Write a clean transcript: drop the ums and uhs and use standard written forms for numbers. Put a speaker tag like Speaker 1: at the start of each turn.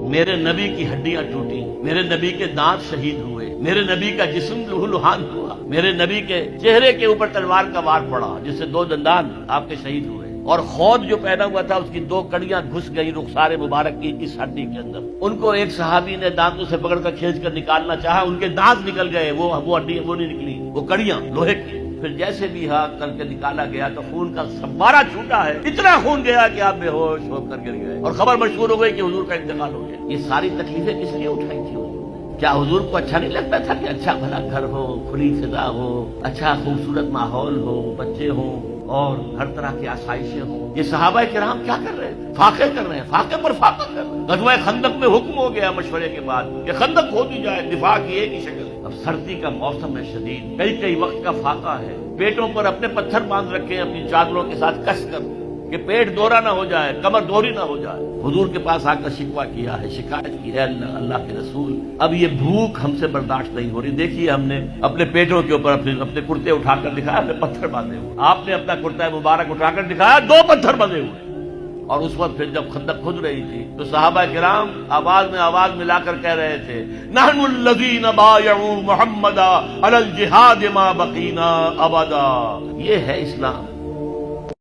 Speaker 1: میرے نبی کی ہڈیاں ٹوٹی، میرے نبی کے دانت شہید ہوئے، میرے نبی کا جسم لہو لہان ہوا، میرے نبی کے چہرے کے اوپر تلوار کا وار پڑا جس سے 2 دندان آپ کے شہید ہوئے، اور خود جو پہنا ہوا تھا اس کی 2 کڑیاں گھس گئی رخسار مبارک کی اس ہڈی کے اندر۔ ان کو ایک صحابی نے دانتوں سے پکڑ کر کھینچ کر نکالنا چاہا، ان کے دانت نکل گئے، وہ ہڈی وہ نہیں نکلی، وہ کڑیاں لوہے کی۔ پھر جیسے بھی ہاتھ کر کے نکالا گیا تو خون کا فوارہ چھوٹا ہے، اتنا خون گیا کہ آپ بے ہوش ہو کر گر گئے، اور خبر مشہور ہو گئی کہ حضور کا انتقال ہو گیا۔ یہ ساری تکلیفیں کس لیے اٹھائی تھی حضور نے؟ کیا حضور کو اچھا نہیں لگتا تھا کہ اچھا بھلا گھر ہو، کھلی فضا ہو، اچھا خوبصورت ماحول ہو، بچے ہوں اور ہر طرح کی آسائشیں ہوں؟ یہ صحابہ کرام کیا کر رہے تھے؟ فاقے کر رہے ہیں، فاقے پر فاقہ کر رہے ہیں۔ غزوہ خندق میں حکم ہو گیا مشورے کے بعد کہ خندق کھودی جائے، دفاع کی ایک ہی شکل ہے۔ اب سردی کا موسم ہے شدید، کئی وقت کا فاقہ ہے، پیٹوں پر اپنے پتھر باندھ رکھے اپنی چادروں کے ساتھ کس کر کہ پیٹ دوہرا نہ ہو جائے، کمر دوہری نہ ہو جائے۔ حضور کے پاس آ کر شکوہ کیا ہے، شکایت کی ہے، اللہ کے رسول اب یہ بھوک ہم سے برداشت نہیں ہو رہی، دیکھیے ہم نے اپنے پیٹوں کے اوپر اپنے کرتے اٹھا کر دکھایا، اپنے پتھر باندھے ہوئے، آپ نے اپنا کرتا مبارک اٹھا کر دکھایا، 2 پتھر بندھے ہوئے۔ اور اس وقت پھر جب خندق کھد رہی تھی تو صحابہ کرام آواز میں آواز ملا کر کہہ رہے تھے، نحن الذین بایعوا محمدا علی الجہاد ما بقینا ابدا۔ یہ ہے اسلام،